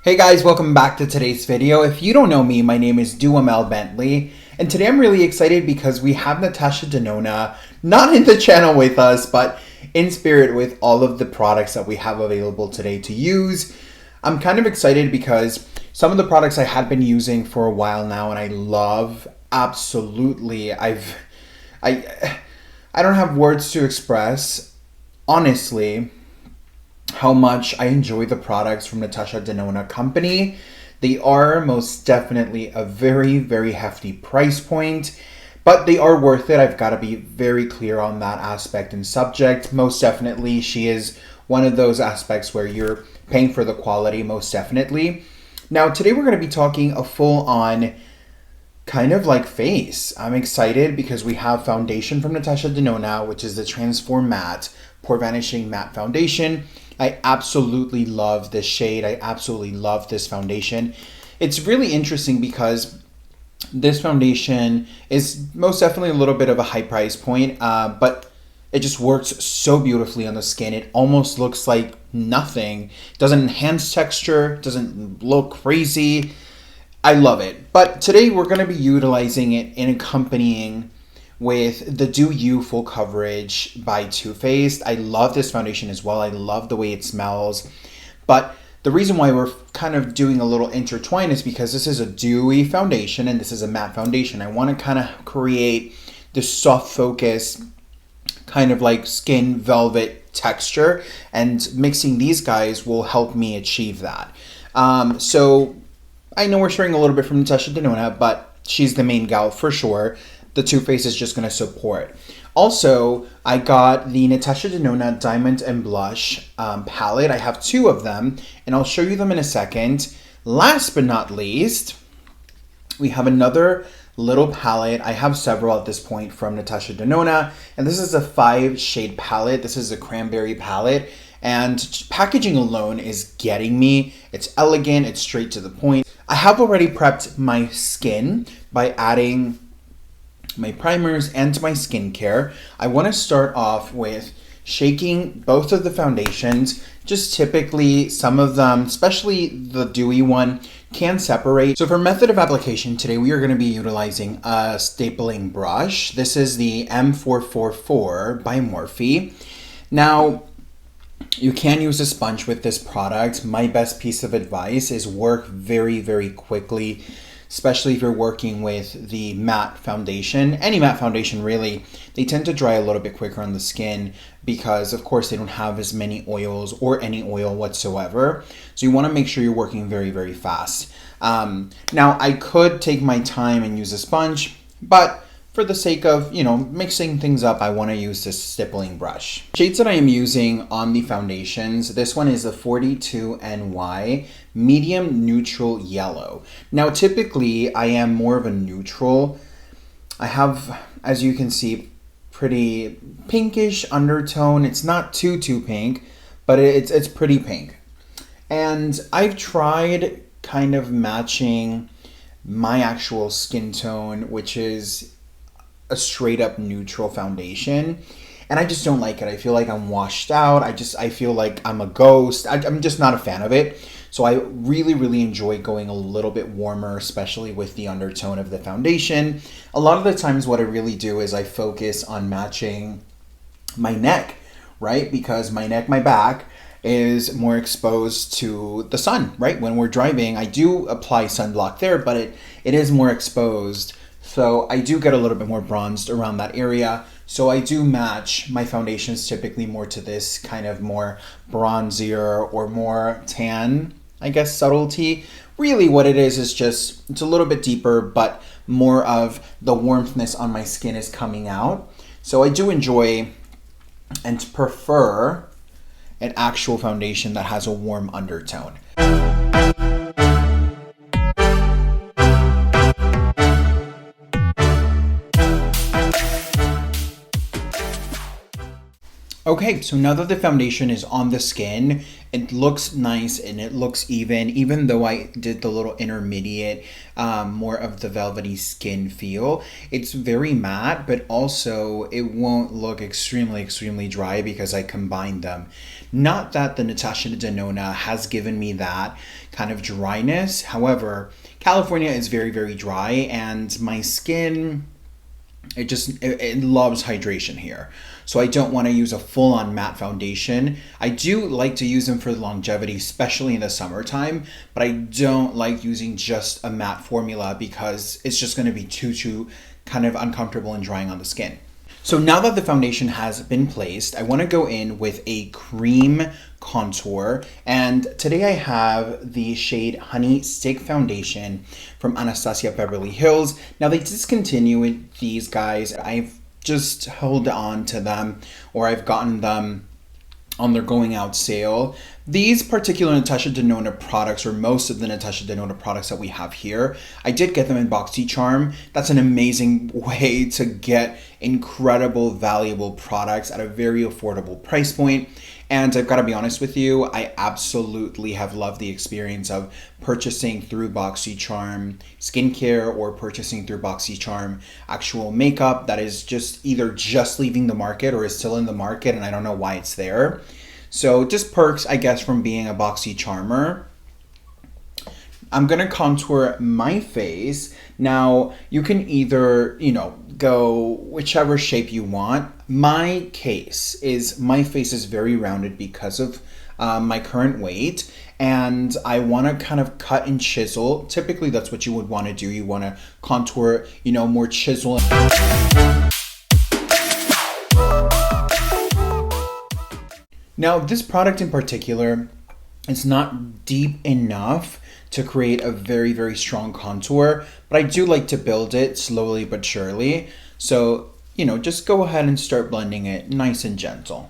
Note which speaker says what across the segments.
Speaker 1: Hey guys, welcome back to today's video. If you don't know me, my name is Duhamel Bentley, and today I'm really excited because we have Natasha Denona, not in the channel with us, but in spirit with all of the products that we have available today to use. I'm kind of excited because some of the products I had been using for a while now and I love absolutely. I don't have words to express, honestly, how much I enjoy the products from Natasha Denona company. They are most definitely a very, very hefty price point, but they are worth it. I've got to be very clear on that aspect and subject. Most definitely, she is one of those aspects where you're paying for the quality, most definitely. Now, today we're going to be talking a full-on kind of like face. I'm excited because we have foundation from Natasha Denona, which is the Transform Matte Pore Vanishing Matte Foundation. I absolutely love this shade. I absolutely love this foundation. It's really interesting because this foundation is most definitely a little bit of a high price point, but it just works so beautifully on the skin. It almost looks like nothing. Doesn't enhance texture, doesn't look crazy. I love it. But today we're going to be utilizing it in accompanying with the Do You Full Coverage by Too Faced. I love this foundation as well. I love the way it smells. But the reason why we're kind of doing a little intertwine is because this is a dewy foundation and this is a matte foundation. I want to kind of create this soft focus, kind of like skin velvet texture, and mixing these guys will help me achieve that. So I know we're sharing a little bit from Natasha Denona, but she's the main gal for sure. The Too Faced is just going to support. Also, I got the Natasha Denona Diamond and Blush palette. I have two of them, and I'll show you them in a second. Last but not least, we have another little palette. I have several at this point from Natasha Denona, and this is a 5-shade palette. This is a cranberry palette, and packaging alone is getting me. It's elegant. It's straight to the point. I have already prepped my skin by adding my primers and my skincare. I want to start off with shaking both of the foundations. Just typically, some of them, especially the dewy one, can separate. So for method of application today, we are going to be utilizing a stapling brush. This is the M444 by Morphe. Now, you can use a sponge with this product. My best piece of advice is work very, very quickly, especially if you're working with the matte foundation. Any matte foundation, really, they tend to dry a little bit quicker on the skin because, of course, they don't have as many oils or any oil whatsoever. So you want to make sure you're working very, very fast. Now, I could take my time and use a sponge, but for the sake of, mixing things up, I want to use this stippling brush. Shades that I am using on the foundations, this one is a 42NY medium neutral yellow. Now, typically, I am more of a neutral. I have, as you can see, pretty pinkish undertone. It's not too pink, but it's pretty pink. And I've tried kind of matching my actual skin tone, which is a straight up neutral foundation, and I just don't like it. I feel like I'm washed out. I feel like I'm a ghost. I'm just not a fan of it. So I really, really enjoy going a little bit warmer, especially with the undertone of the foundation. A lot of the times what I really do is I focus on matching my neck, right? Because my neck, my back is more exposed to the sun, right? When we're driving, I do apply sunblock there, but it is more exposed. So I do get a little bit more bronzed around that area. So I do match my foundations typically more to this kind of more bronzier or more tan, I guess, subtlety. Really what it is just, it's a little bit deeper, but more of the warmthness on my skin is coming out. So I do enjoy and prefer an actual foundation that has a warm undertone. Okay, so now that the foundation is on the skin, It looks nice and it looks even though I did the little intermediate, more of the velvety skin feel. It's very matte, but also it won't look extremely dry because I combined them. Not that the Natasha Denona has given me that kind of dryness. However, California is very dry, and my skin, it loves hydration here. So I don't want to use a full-on matte foundation. I do like to use them for the longevity, especially in the summertime, but I don't like using just a matte formula because it's just going to be too kind of uncomfortable and drying on the skin. So now that the foundation has been placed, I want to go in with a cream contour, and today I have the shade Honey Stick Foundation from Anastasia Beverly Hills. Now they discontinued these guys. I've just held on to them, or I've gotten them on their going out sale. These particular Natasha Denona products, or most of the Natasha Denona products that we have here, I did get them in BoxyCharm. That's an amazing way to get incredible, valuable products at a very affordable price point. And I've got to be honest with you, I absolutely have loved the experience of purchasing through BoxyCharm skincare or purchasing through BoxyCharm actual makeup that is just either just leaving the market or is still in the market, and I don't know why it's there. So just perks, I guess, from being a BoxyCharmer. I'm going to contour my face. Now, you can either, go whichever shape you want. My face is very rounded because of my current weight, and I want to kind of cut and chisel. Typically, that's what you would want to do. You want to contour, more chisel. Now, this product in particular, it's not deep enough to create a very strong contour, but I do like to build it slowly but surely. So, just go ahead and start blending it nice and gentle.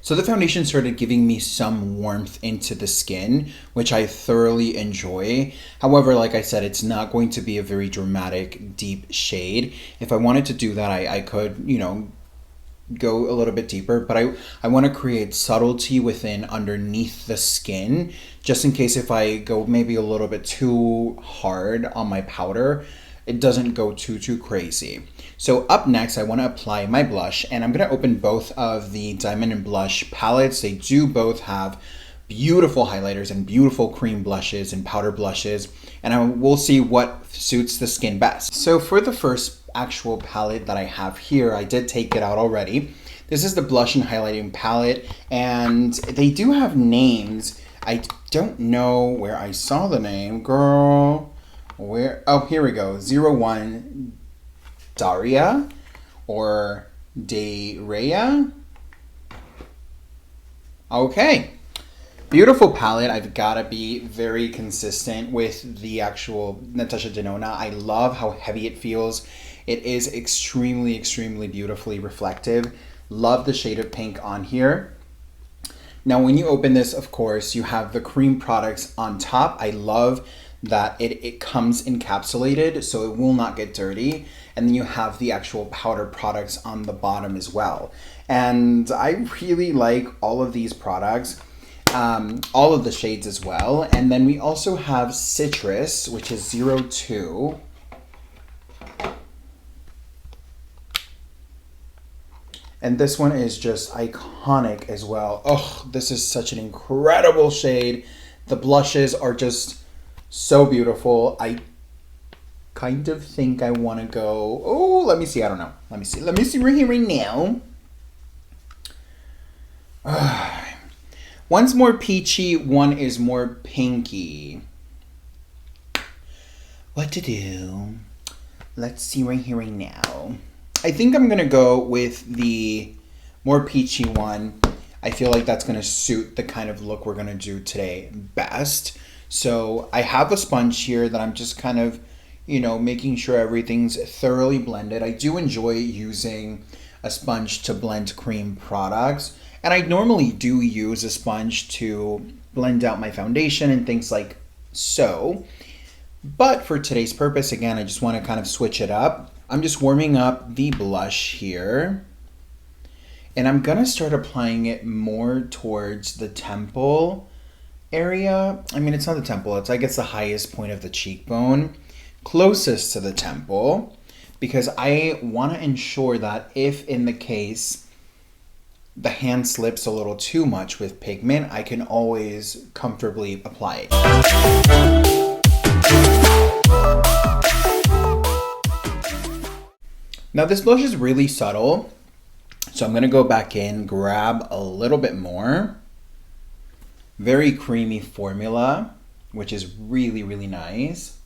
Speaker 1: So the foundation started giving me some warmth into the skin, which I thoroughly enjoy. However, like I said, it's not going to be a very dramatic, deep shade. If I wanted to do that, I could, go a little bit deeper, but I want to create subtlety underneath the skin, just in case if I go maybe a little bit too hard on my powder, it doesn't go too crazy. So up next, I want to apply my blush, and I'm going to open both of the Diamond and Blush palettes. They do both have beautiful highlighters and beautiful cream blushes and powder blushes, and we'll see what suits the skin best. So for the first actual palette that I have here, I did take it out already. This is the Blush and Highlighting palette, and they do have names. I don't know where I saw the name, girl. Where? Oh, here we go. 01 Daria or Daria. Okay. Beautiful palette. I've got to be very consistent with the actual Natasha Denona. I love how heavy it feels. It is extremely beautifully reflective. Love the shade of pink on here. Now, when you open this, of course, you have the cream products on top. I love that it comes encapsulated, so it will not get dirty. And then you have the actual powder products on the bottom as well. And I really like all of these products, all of the shades as well. And then we also have Citrus, which is 02. And this one is just iconic as well. Oh, this is such an incredible shade. The blushes are just so beautiful. I kind of think I want to go, oh, let me see. I don't know. Let me see right here, right now. One's more peachy, one is more pinky. What to do? Let's see right here, right now. I think I'm going to go with the more peachy one. I feel like that's going to suit the kind of look we're going to do today best. So I have a sponge here that I'm just kind of, making sure everything's thoroughly blended. I do enjoy using a sponge to blend cream products. And I normally do use a sponge to blend out my foundation and things like so. But for today's purpose, again, I just want to kind of switch it up. I'm just warming up the blush here. And I'm gonna start applying it more towards the temple area. I mean, it's not the temple, it's I guess the highest point of the cheekbone, closest to the temple, because I wanna ensure that if in the case the hand slips a little too much with pigment, I can always comfortably apply it. Now this blush is really subtle, so I'm gonna go back in, grab a little bit more. Very creamy formula, which is really, really nice.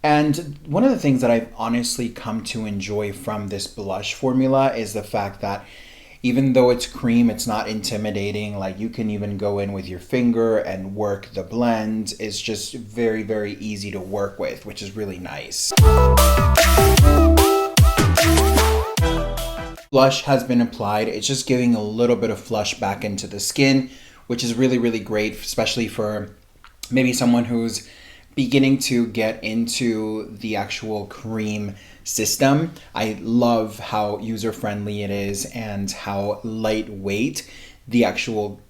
Speaker 1: And one of the things that I've honestly come to enjoy from this blush formula is the fact that even though it's cream, it's not intimidating. Like you can even go in with your finger and work the blend. It's just very, very easy to work with, which is really nice. Blush has been applied. It's just giving a little bit of flush back into the skin, which is really, really great, especially for maybe someone who's beginning to get into the actual cream system. I love how user-friendly it is and how lightweight the actual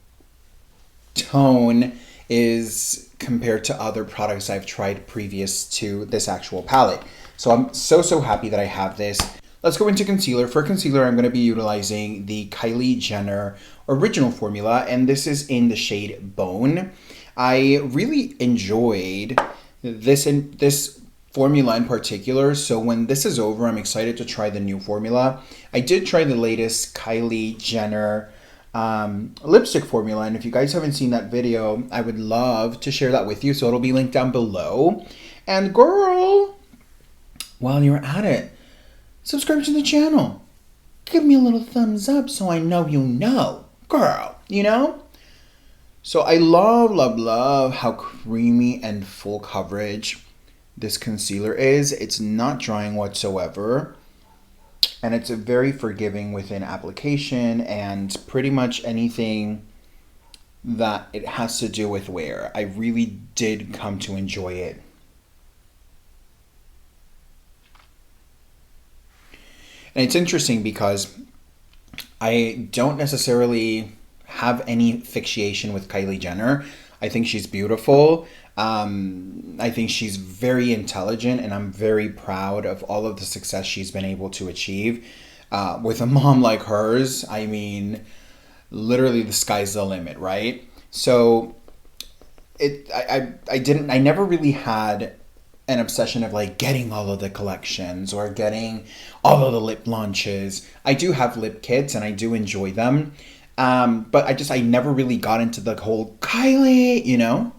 Speaker 1: tone is compared to other products I've tried previous to this actual palette. So I'm so happy that I have this. Let's go into concealer. For concealer, I'm going to be utilizing the Kylie Jenner original formula, and this is in the shade Bone. I really enjoyed this formula in particular, so when this is over, I'm excited to try the new formula. I did try the latest Kylie Jenner lipstick formula, and if you guys haven't seen that video, I would love to share that with you, so it'll be linked down below. And girl, while you're at it, subscribe to the channel. Give me a little thumbs up so I know you know. Girl, you know? So I love how creamy and full coverage this concealer is. It's not drying whatsoever. And it's very forgiving within application and pretty much anything that it has to do with wear. I really did come to enjoy it. And it's interesting because I don't necessarily have any fixation with Kylie Jenner. I think she's beautiful. I think she's very intelligent, and I'm very proud of all of the success she's been able to achieve. With a mom like hers, I mean, literally the sky's the limit, right? So I never really had an obsession of like getting all of the collections or getting all of the lip launches. I do have lip kits and I do enjoy them. But I never really got into the whole Kylie, you know?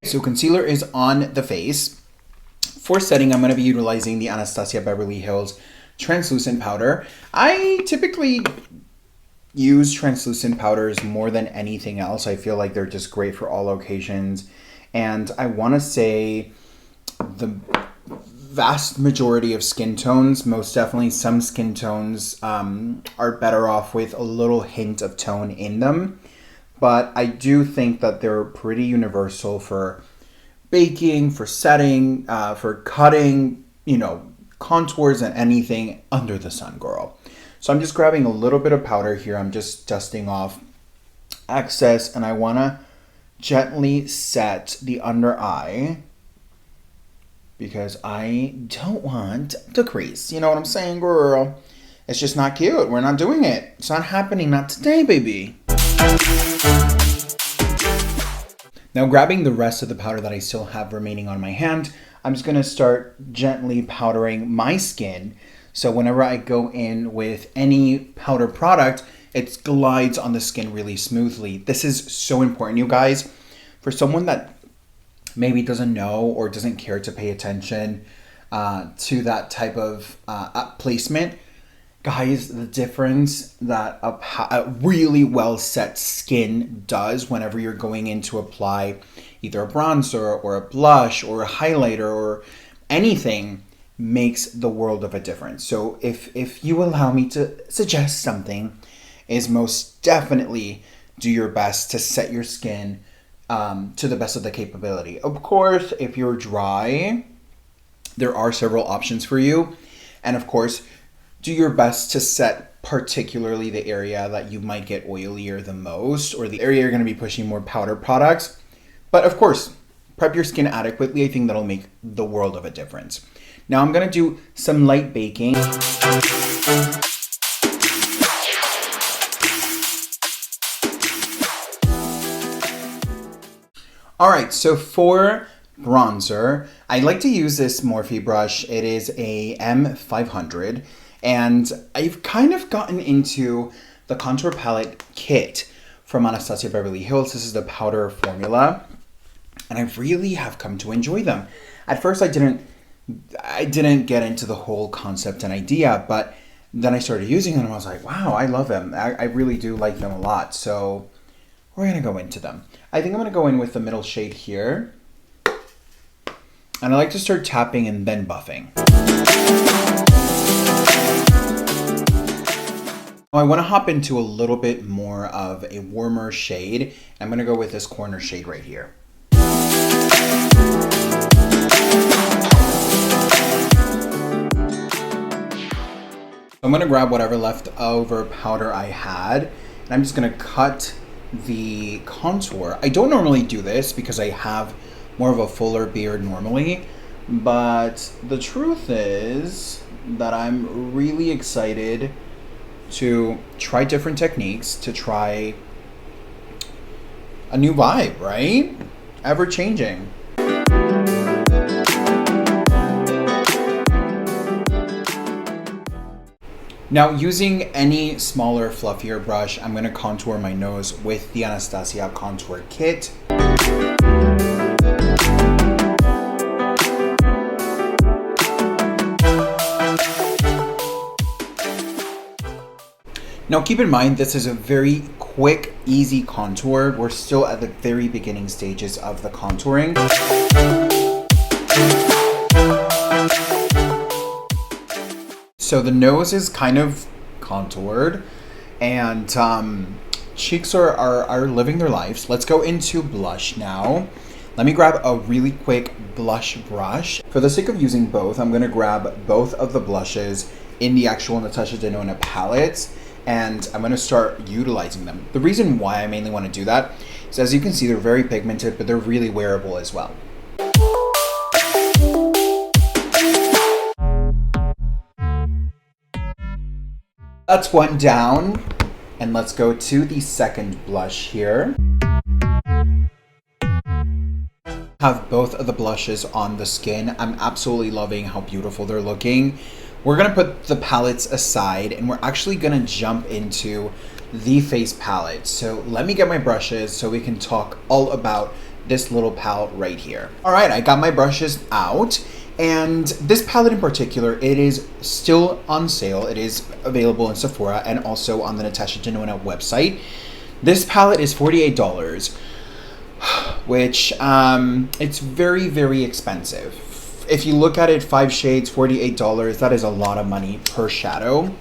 Speaker 1: So concealer is on the face. For setting, I'm going to be utilizing the Anastasia Beverly Hills translucent powder. I typically use translucent powders more than anything else. I feel like they're just great for all occasions. And I want to say the vast majority of skin tones, most definitely some skin tones are better off with a little hint of tone in them. But I do think that they're pretty universal for baking, for setting, for cutting, you know, contours and anything under the sun, girl. So I'm just grabbing a little bit of powder here. I'm just dusting off excess, and I want to gently set the under eye because I don't want the crease. You know what I'm saying, girl? It's just not cute. We're not doing it. It's not happening. Not today, baby. Now grabbing the rest of the powder that I still have remaining on my hand, I'm just going to start gently powdering my skin. So whenever I go in with any powder product, it glides on the skin really smoothly. This is so important, you guys. For someone that maybe doesn't know or doesn't care to pay attention to that type of placement, guys, the difference that a really well set skin does whenever you're going in to apply either a bronzer or a blush or a highlighter or anything, makes the world of a difference. So if you allow me to suggest something, is most definitely do your best to set your skin to the best of the capability. Of course, if you're dry, there are several options for you. And of course, do your best to set particularly the area that you might get oilier the most, or the area you're going to be pushing more powder products. But of course, prep your skin adequately. I think that'll make the world of a difference. Now I'm going to do some light baking. All right, so for bronzer, I like to use this Morphe brush. It is a M500, and I've kind of gotten into the contour palette kit from Anastasia Beverly Hills. This is the powder formula, and I really have come to enjoy them. At first, I didn't get into the whole concept and idea, but then I started using them and I was like, wow, I love them. I really do like them a lot. So we're gonna go into them. I think I'm gonna go in with the middle shade here. And I like to start tapping and then buffing. I wanna hop into a little bit more of a warmer shade. I'm gonna go with this corner shade right here. I'm gonna grab whatever leftover powder I had, and I'm just gonna cut the contour. I don't normally do this because I have more of a fuller beard normally, but the truth is that I'm really excited to try different techniques, to try a new vibe, right? Ever changing. Now, using any smaller, fluffier brush, I'm going to contour my nose with the Anastasia Contour Kit. Now, keep in mind, this is a very quick, easy contour. We're still at the very beginning stages of the contouring. So the nose is kind of contoured, and cheeks are living their lives. Let's go into blush now. Let me grab a really quick blush brush. For the sake of using both, I'm gonna grab both of the blushes in the actual Natasha Denona palettes, and I'm gonna start utilizing them. The reason why I mainly wanna do that is, as you can see, they're very pigmented, but they're really wearable as well. That's one down, and let's go to the second blush here. Have both of the blushes on the skin. I'm absolutely loving how beautiful they're looking. We're gonna put the palettes aside, and we're actually gonna jump into the face palette. So let me get my brushes so we can talk all about this little palette right here. All right, I got my brushes out. And this palette in particular, it is still on sale. It is available in Sephora and also on the Natasha Denona website. This palette is $48, which it's very, very expensive. If you look at it, 5 shades, $48, that is a lot of money per shadow.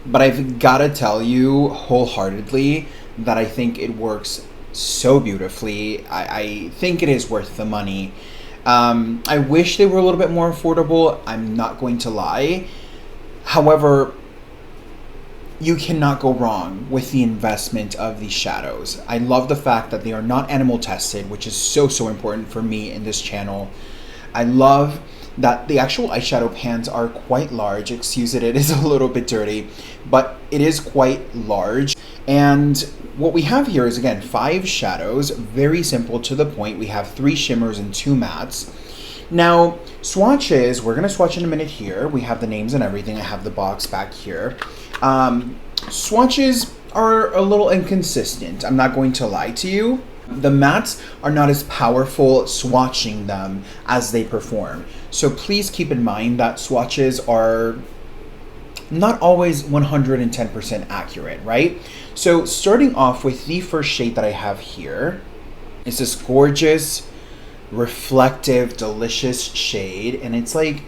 Speaker 1: But I've gotta tell you wholeheartedly that I think it works so beautifully. I think it is worth the money. I wish they were a little bit more affordable. I'm not going to lie. However, you cannot go wrong with the investment of these shadows. I love the fact that they are not animal tested, which is so important for me in this channel. I love that the actual eyeshadow pans are quite large. Excuse it is a little bit dirty, but it is quite large. And what we have here is, again, 5 shadows, very simple to the point. We have 3 shimmers and 2 mattes. Now, swatches, we're gonna swatch in a minute here. We have the names and everything. I have the box back here. Swatches are a little inconsistent. I'm not going to lie to you. The mattes are not as powerful swatching them as they perform. So please keep in mind that swatches are not always 110% accurate, right? So starting off with the first shade that I have here is this gorgeous, reflective, delicious shade. And it's like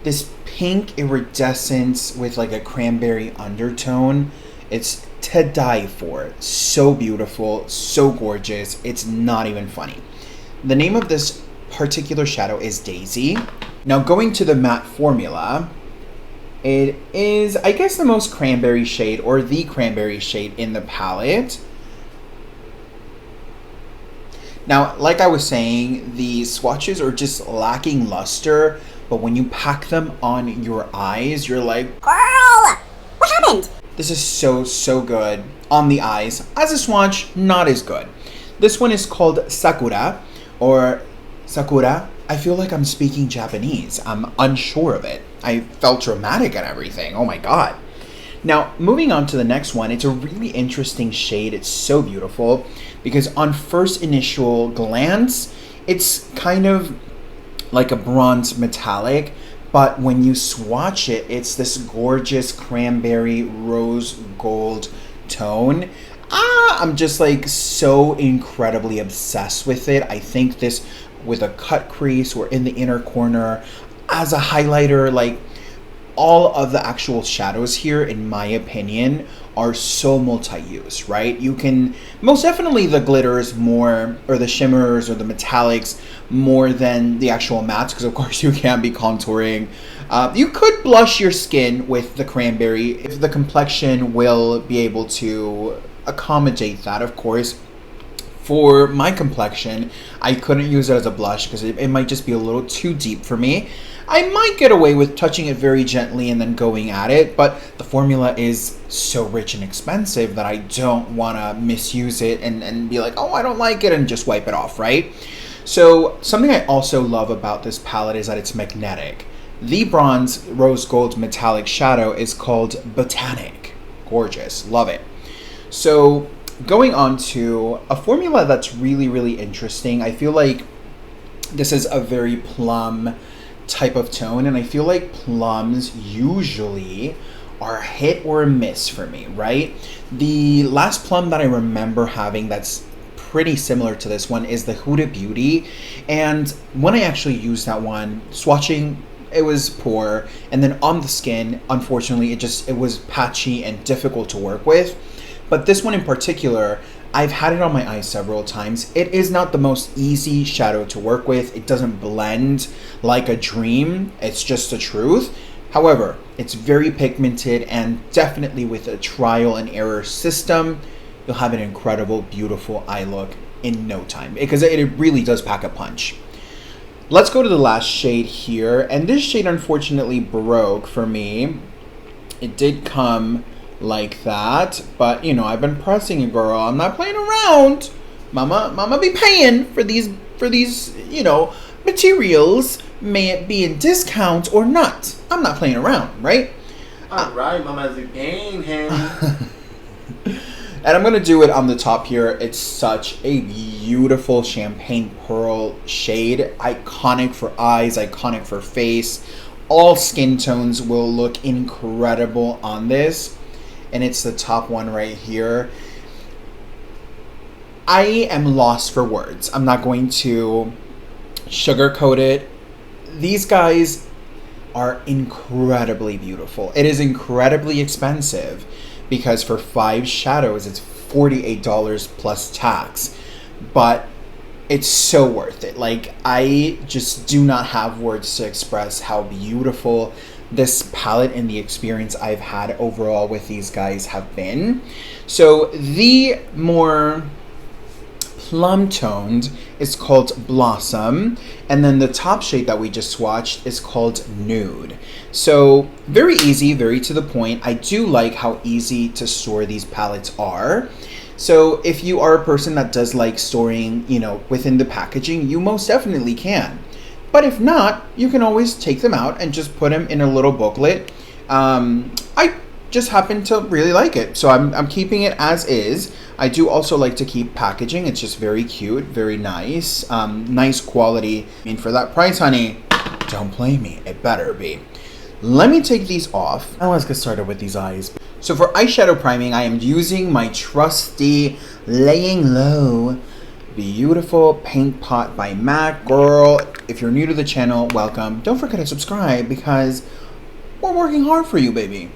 Speaker 1: This pink iridescence with like a cranberry undertone. It's to die for. So beautiful, so gorgeous. It's not even funny. The name of this particular shadow is Daisy. Now going to the matte formula, it is, I guess, the most cranberry shade, or the cranberry shade in the palette. Now, like I was saying, the swatches are just lacking luster, but when you pack them on your eyes, you're like, girl, what happened? This is so good on the eyes. As a swatch, not as good. This one is called Sakura, or Sakura. I feel like I'm speaking Japanese. I'm unsure of it. I felt dramatic and everything. Oh my god. Now, moving on to the next one, it's a really interesting shade. It's so beautiful because on first initial glance, it's kind of like a bronze metallic, but when you swatch it, it's this gorgeous cranberry rose gold tone. I'm just like so incredibly obsessed with it. I think this with a cut crease or in the inner corner as a highlighter, like all of the actual shadows here, in my opinion, are so multi-use, right? You can, most definitely the glitters more, or the shimmers or the metallics more than the actual mattes, because of course you can't be contouring. You could blush your skin with the cranberry if the complexion will be able to accommodate that, of course. For my complexion, I couldn't use it as a blush because it might just be a little too deep for me. I might get away with touching it very gently and then going at it, but the formula is so rich and expensive that I don't want to misuse it and be like, oh, I don't like it, and just wipe it off, right? So something I also love about this palette is that it's magnetic. The bronze rose gold metallic shadow is called Botanic. Gorgeous, love it. So going on to a formula that's really interesting. I feel like this is a very plum type of tone, and I feel like plums usually are a hit or a miss for me, right? The last plum that I remember having that's pretty similar to this one is the Huda Beauty, and when I actually used that one, swatching, it was poor, and then on the skin, unfortunately, it was patchy and difficult to work with. But this one in particular, I've had it on my eyes several times. It is not the most easy shadow to work with. It doesn't blend like a dream. It's just the truth. However, it's very pigmented, and definitely with a trial and error system, you'll have an incredible, beautiful eye look in no time, because it really does pack a punch. Let's go to the last shade here, and this shade unfortunately broke for me. It did come like that, but you know, I've been pressing it, girl. I'm not playing around. Mama be paying for these, you know, materials, may it be in discount or not. I'm not playing around, right?
Speaker 2: All right, mama's paying him.
Speaker 1: And I'm gonna do it on the top here. It's such a beautiful champagne pearl shade, iconic for eyes, iconic for face. All skin tones will look incredible on this. And it's the top one right here. I am lost for words. I'm not going to sugarcoat it. These guys are incredibly beautiful. It is incredibly expensive because for 5 shadows, it's $48 plus tax. But it's so worth it. Like, I just do not have words to express how beautiful this palette and the experience I've had overall with these guys have been. So the more plum toned is called Blossom, and then the top shade that we just swatched is called Nude. So very easy, very to the point. I do like how easy to store these palettes are. So if you are a person that does like storing, you know, within the packaging, you most definitely can. But if not, you can always take them out and just put them in a little booklet. I just happen to really like it, so I'm keeping it as is. I do also like to keep packaging. It's just very cute, very nice, nice quality. I mean, for that price, honey, don't blame me. It better be. Let me take these off. Now let's get started with these eyes. So for eyeshadow priming, I am using my trusty Laying Low beautiful Paint Pot by MAC. Girl, if you're new to the channel, welcome. Don't forget to subscribe because we're working hard for you, baby.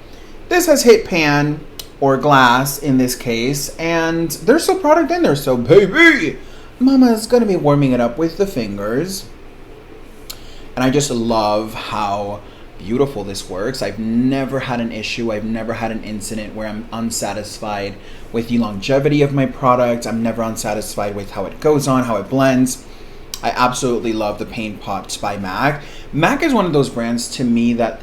Speaker 1: This has hit pan or glass in this case, and there's still product in there, so baby, mama's gonna be warming it up with the fingers. And I just love how beautiful this works. I've never had an issue. I've never had an incident where I'm unsatisfied with the longevity of my product. I'm never unsatisfied with how it goes on, how it blends. I absolutely love the Paint Pots by MAC. MAC is one of those brands to me that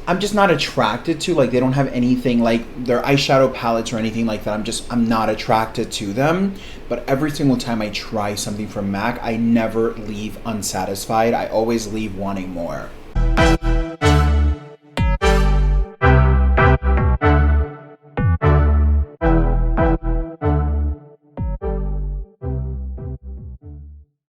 Speaker 1: I'm just not attracted to. Like, they don't have anything like their eyeshadow palettes or anything like that. I'm not attracted to them. But every single time I try something from MAC, I never leave unsatisfied. I always leave wanting more.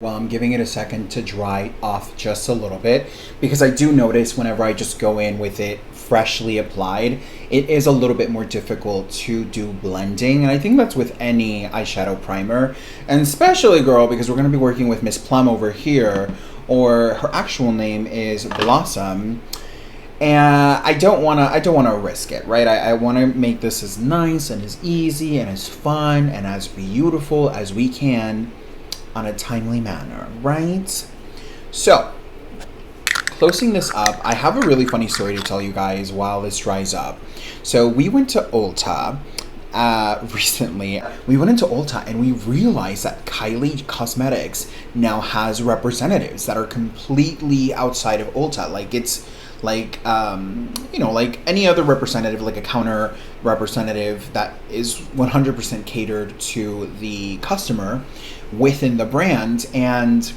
Speaker 1: Well, I'm giving it a second to dry off just a little bit because I do notice whenever I just go in with it freshly applied, it is a little bit more difficult to do blending. And I think that's with any eyeshadow primer, and especially, girl, because we're going to be working with Miss Plum over here, or her actual name is Blossom. And I don't want to risk it, right? I want to make this as nice and as easy and as fun and as beautiful as we can on a timely manner, right? So, closing this up, I have a really funny story to tell you guys while this dries up. So we went to Ulta recently. We went into Ulta and we realized that Kylie Cosmetics now has representatives that are completely outside of Ulta. Like, it's like, you know, like any other representative, like a counter representative that is 100% catered to the customer within the brand. And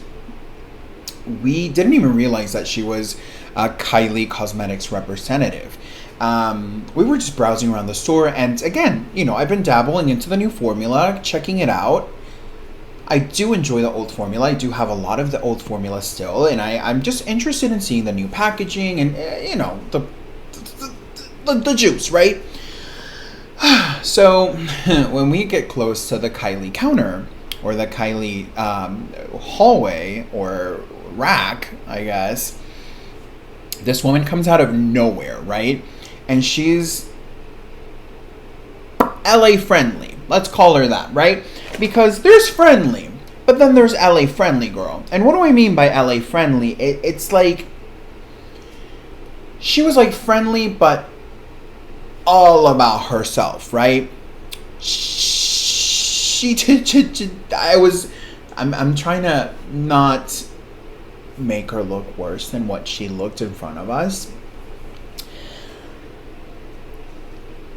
Speaker 1: we didn't even realize that she was a Kylie Cosmetics representative. We were just browsing around the store, and again, you know, I've been dabbling into the new formula, checking it out. I do enjoy the old formula. I do have a lot of the old formula still, and I'm just interested in seeing the new packaging and, you know, the juice, right? So when we get close to the Kylie counter, or the Kylie hallway or rack, I guess, this woman comes out of nowhere, right? And she's LA friendly. Let's call her that, right? Because there's friendly, but then there's LA friendly, girl. And what do I mean by LA friendly? It's like, she was like friendly, but all about herself, right? I'm trying to not make her look worse than what she looked in front of us.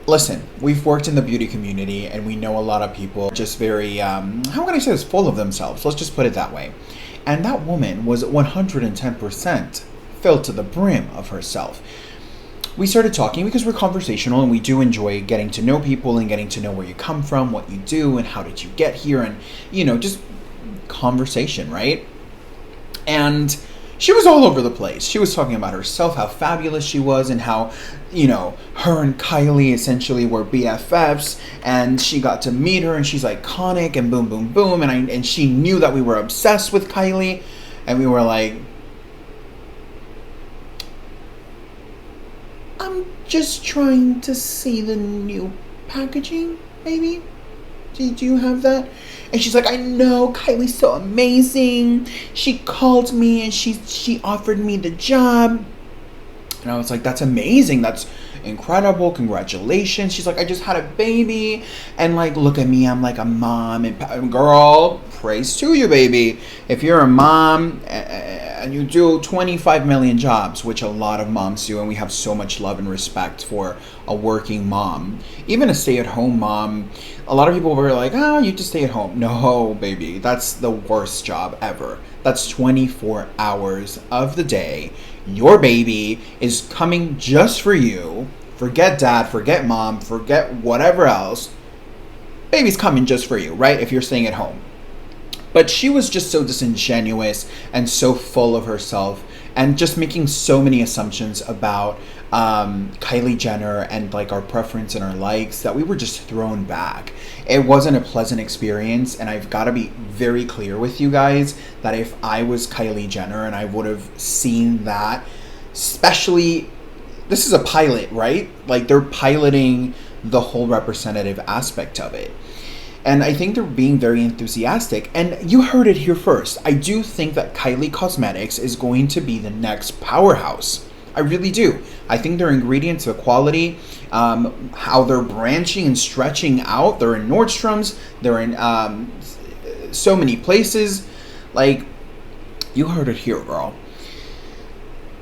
Speaker 1: Listen, we've worked in the beauty community and we know a lot of people just very, how can I say this, full of themselves. Let's just put it that way. And that woman was 110% filled to the brim of herself. We started talking because we're conversational and we do enjoy getting to know people and getting to know where you come from, what you do, and how did you get here, and, you know, just conversation, right? And she was all over the place. She was talking about herself, how fabulous she was, and how, you know, her and Kylie essentially were BFFs, and she got to meet her and she's iconic, and boom, boom, boom, and she knew that we were obsessed with Kylie, and we were like, I'm just trying to see the new packaging, maybe. Do you have that? And she's like, I know, Kylie's so amazing. She called me and she offered me the job. And I was like, that's amazing. That's incredible. Congratulations. She's like, I just had a baby. And like, look at me. I'm like a mom. And girl, praise to you, baby. If you're a mom and you do 25 million jobs, which a lot of moms do, and we have so much love and respect for a working mom, even a stay-at-home mom, a lot of people were like, oh, you just stay at home. No, baby, that's the worst job ever. That's 24 hours of the day. Your baby is coming just for you. Forget dad, forget mom, forget whatever else. Baby's coming just for you, right? If you're staying at home. But she was just so disingenuous and so full of herself and just making so many assumptions about Kylie Jenner and like our preference and our likes that we were just thrown back. It wasn't a pleasant experience, and I've got to be very clear with you guys that if I was Kylie Jenner and I would have seen that, especially, this is a pilot, right? Like, they're piloting the whole representative aspect of it. And I think they're being very enthusiastic. And you heard it here first. I do think that Kylie Cosmetics is going to be the next powerhouse. I really do. I think their ingredients, the quality, how they're branching and stretching out. They're in Nordstrom's. They're in so many places. Like, you heard it here, girl.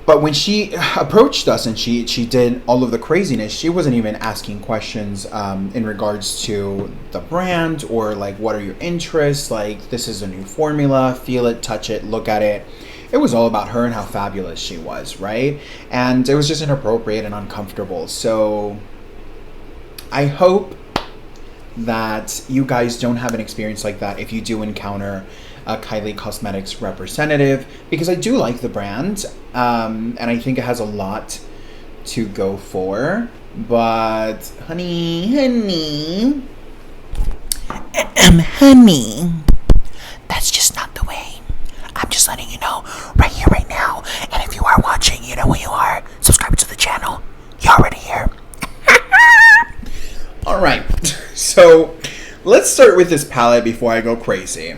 Speaker 1: But when she approached us and she did all of the craziness, she wasn't even asking questions in regards to the brand or like, what are your interests? Like, this is a new formula, feel it, touch it, look at it. It was all about her and how fabulous she was, right? And it was just inappropriate and uncomfortable. So I hope that you guys don't have an experience like that if you do encounter a Kylie Cosmetics representative, because I do like the brand, and I think it has a lot to go for. But honey, that's just not the way. I'm just letting you know right here, right now. And if you are watching, you know who you are. Subscribe to the channel. You're already here. All right, so let's start with this palette before I go crazy.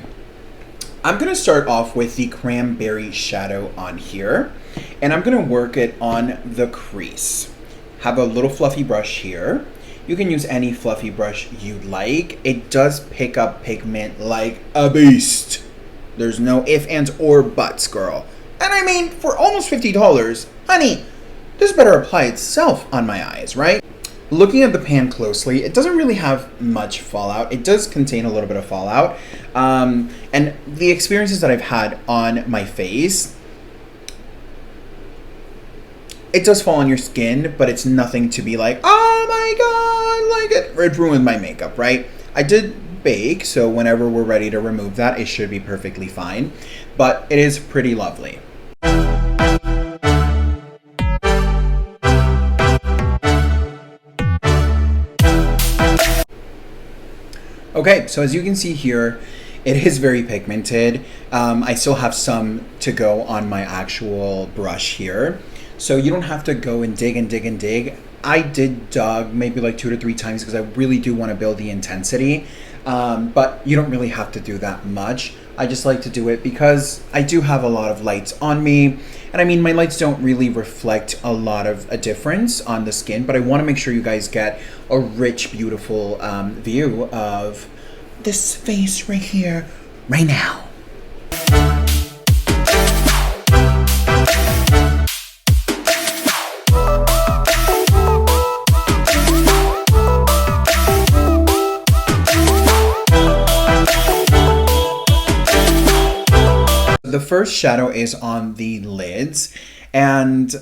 Speaker 1: I'm going to start off with the Cranberry Shadow on here, and I'm going to work it on the crease. Have a little fluffy brush here. You can use any fluffy brush you'd like. It does pick up pigment like a beast. There's no ifs, ands, or buts, girl. And I mean, for almost $50, honey, this better apply itself on my eyes, right? Looking at the pan closely, it doesn't really have much fallout. It does contain a little bit of fallout. And the experiences that I've had on my face, it does fall on your skin, but it's nothing to be like, oh my god, like it ruined my makeup, right? I did bake, so whenever we're ready to remove that, it should be perfectly fine. But it is pretty lovely. Okay, so as you can see here, it is very pigmented. I still have some to go on my actual brush here. So you don't have to go and dig and dig and dig. I did dug maybe like 2 to 3 times because I really do want to build the intensity. But you don't really have to do that much. I just like to do it because I do have a lot of lights on me. And I mean, my lights don't really reflect a lot of a difference on the skin, but I want to make sure you guys get a rich, beautiful view of this face right here, right now. The first shadow is on the lids, and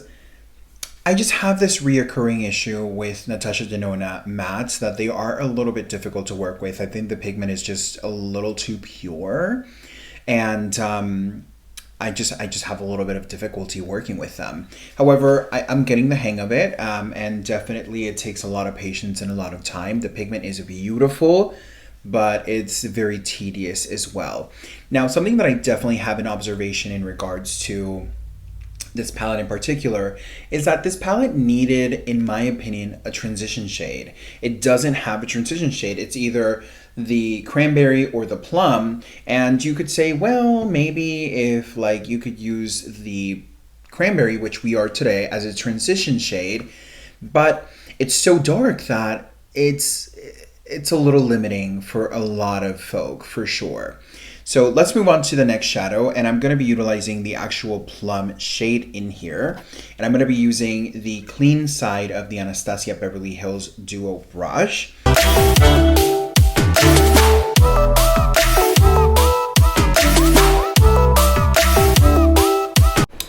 Speaker 1: I just have this reoccurring issue with Natasha Denona mattes that they are a little bit difficult to work with. I think the pigment is just a little too pure, and I just have a little bit of difficulty working with them. However, I'm getting the hang of it, and definitely it takes a lot of patience and a lot of time. The pigment is beautiful, but it's very tedious as well. Now, something that I definitely have an observation in regards to this palette in particular is that this palette needed, in my opinion, a transition shade. It doesn't have a transition shade. It's either the cranberry or the plum, and you could say, well, maybe if like you could use the cranberry, which we are today, as a transition shade, but it's so dark that it's a little limiting for a lot of folk, for sure. So let's move on to the next shadow, and I'm going to be utilizing the actual plum shade in here, and I'm going to be using the clean side of the Anastasia Beverly Hills Duo brush.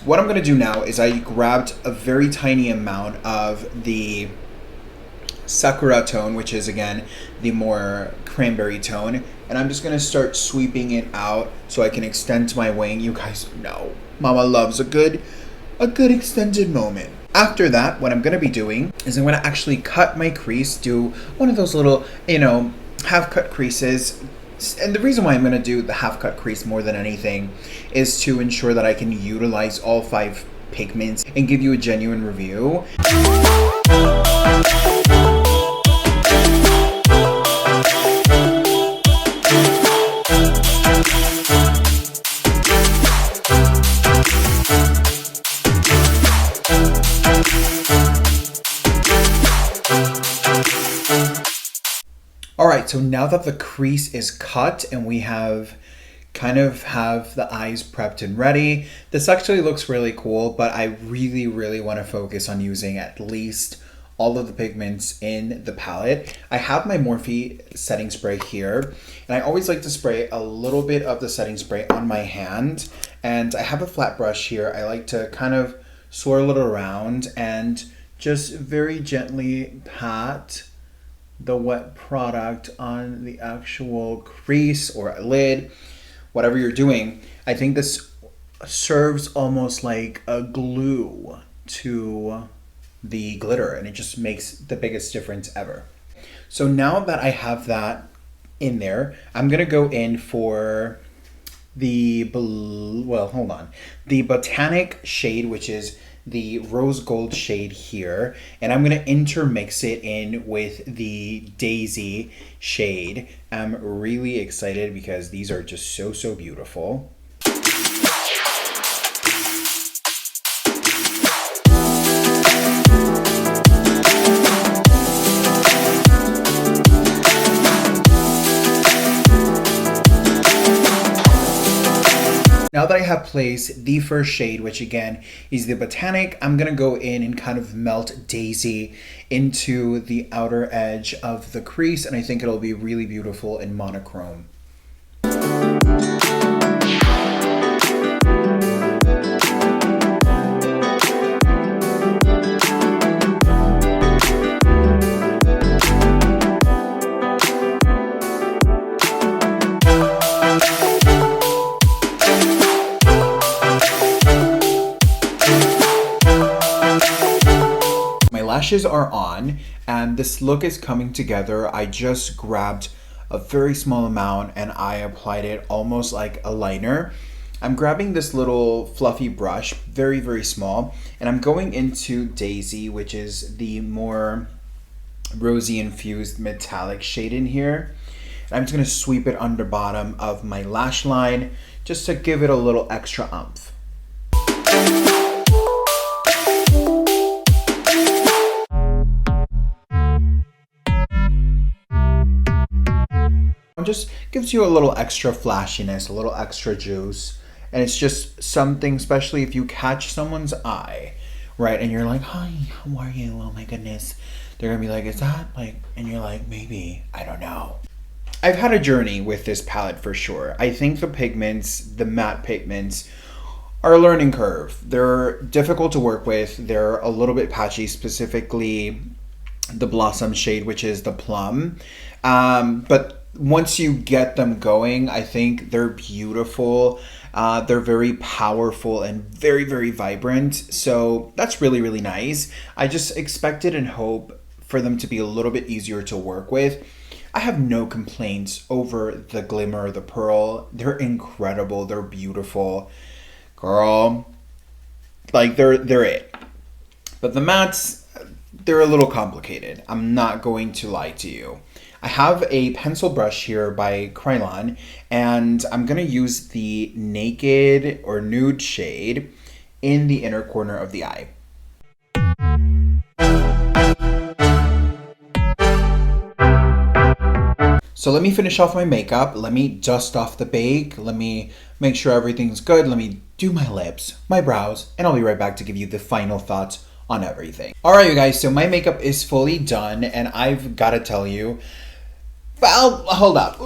Speaker 1: What I'm going to do now is I grabbed a very tiny amount of the Sakura tone, which is again the more cranberry tone, and I'm just gonna start sweeping it out so I can extend my wing. You guys know Mama loves a good a good extended moment. After that, what I'm going to be doing is I'm going to actually cut my crease, do one of those little, half cut creases. And the reason why I'm going to do the half cut crease more than anything is to ensure that I can utilize all 5 pigments and give you a genuine review. Alright, so now that the crease is cut and we have the eyes prepped and ready, this actually looks really cool, but I really want to focus on using at least all of the pigments in the palette. I have my Morphe setting spray here, and I always like to spray a little bit of the setting spray on my hand, and I have a flat brush here. I like to kind of swirl it around and just very gently pat the wet product on the actual crease or lid, whatever you're doing. I think this serves almost like a glue to the glitter, and it just makes the biggest difference ever. So now that I have that in there, I'm gonna go in for the Botanic shade, which is the rose gold shade here, and I'm gonna intermix it in with the Daisy shade. I'm really excited because these are just so beautiful. Now that I have placed the first shade, which again is the Botanic, I'm gonna go in and kind of melt Daisy into the outer edge of the crease, and I think it'll be really beautiful in monochrome. Lashes are on, and this look is coming together. I just grabbed a very small amount and I applied it almost like a liner. I'm grabbing this little fluffy brush, very small, and I'm going into Daisy, which is the more rosy infused metallic shade in here. And I'm just going to sweep it under bottom of my lash line just to give it a little extra oomph. Just gives you a little extra flashiness, a little extra juice, and it's just something, especially if you catch someone's eye, right, and you're like, hi, how are you? Oh my goodness. They're gonna be like, is that like, and you're like, maybe, I don't know. I've had a journey with this palette for sure. I think the pigments, the matte pigments, are a learning curve. They're difficult to work with. They're a little bit patchy, specifically the Blossom shade, which is the plum, but once you get them going, I think they're beautiful. They're very powerful and very vibrant. So that's really nice. I just expected and hope for them to be a little bit easier to work with. I have no complaints over the Glimmer, the Pearl. They're incredible. They're beautiful. Girl, like they're it. But the mattes, they're a little complicated. I'm not going to lie to you. I have a pencil brush here by Krylon, and I'm going to use the Naked or Nude shade in the inner corner of the eye. So let me finish off my makeup. Let me dust off the bake. Let me make sure everything's good. Let me do my lips, my brows, and I'll be right back to give you the final thoughts on everything. All right, you guys, so my makeup is fully done, and I've got to tell you, well, hold up.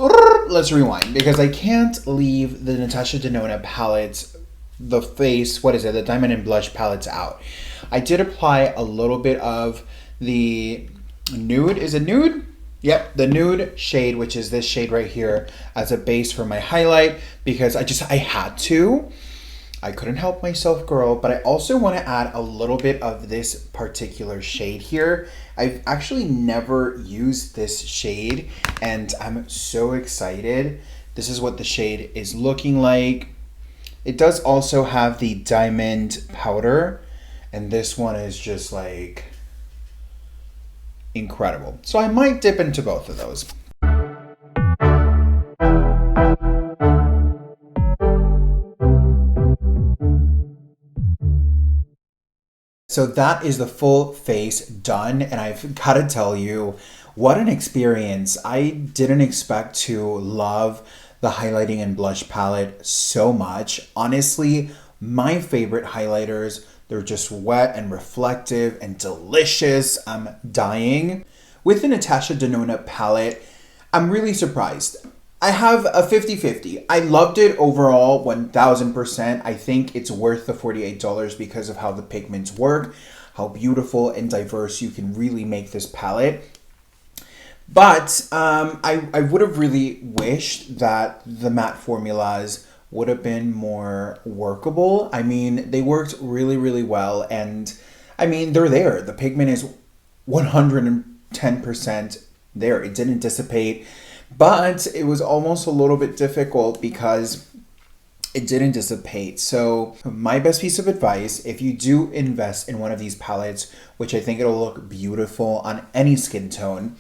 Speaker 1: Let's rewind, because I can't leave the Natasha Denona palettes, the Diamond and Blush palettes out. I did apply a little bit of the nude. Is it nude? Yep, the nude shade, which is this shade right here, as a base for my highlight, because I had to. I couldn't help myself, girl, but I also want to add a little bit of this particular shade here. I've actually never used this shade, and I'm so excited. This is what the shade is looking like. It does also have the diamond powder, and this one is just like incredible. So I might dip into both of those. So that is the full face done, and I've got to tell you, what an experience. I didn't expect to love the highlighting and blush palette so much. Honestly, my favorite highlighters, they're just wet and reflective and delicious. I'm dying. With the Natasha Denona palette, I'm really surprised. I have a 50-50. I loved it overall 1000%. I think it's worth the $48 because of how the pigments work, how beautiful and diverse you can really make this palette. But I would have really wished that the matte formulas would have been more workable. I mean, they worked really, really well. And I mean, they're there. The pigment is 110% there. It didn't dissipate. But it was almost a little bit difficult because it didn't dissipate. So my best piece of advice, if you do invest in one of these palettes, which I think it'll look beautiful on any skin tone,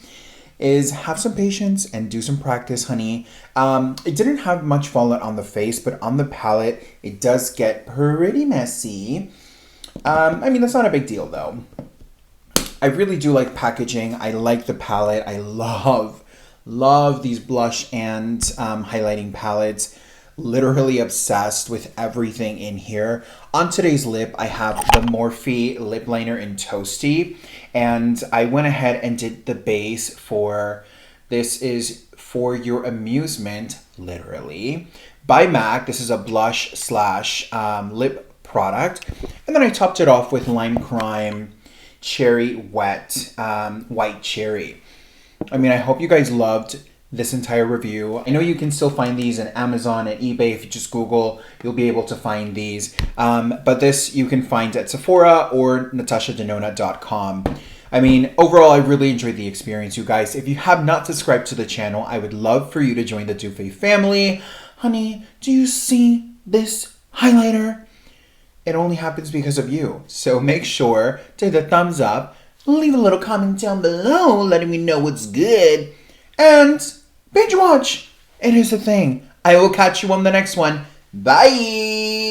Speaker 1: is have some patience and do some practice, honey. It didn't have much fallout on the face, but on the palette, it does get pretty messy. I mean, that's not a big deal though. I really do like packaging. I like the palette. I love these blush and highlighting palettes. Literally obsessed with everything in here. On today's lip, I have the Morphe Lip Liner in Toasty. And I went ahead and did the base for This Is For Your Amusement, literally, by MAC. This is a blush slash lip product. And then I topped it off with Lime Crime Cherry Wet White Cherry. I mean, I hope you guys loved this entire review. I know you can still find these on Amazon and eBay. If you just Google, you'll be able to find these. But this you can find at Sephora or natashadenona.com. I mean, overall, I really enjoyed the experience, you guys. If you have not subscribed to the channel, I would love for you to join the Doofay family. Honey, do you see this highlighter? It only happens because of you. So make sure to hit the thumbs up. Leave a little comment down below letting me know what's good. And binge watch. And here's the thing. I will catch you on the next one. Bye.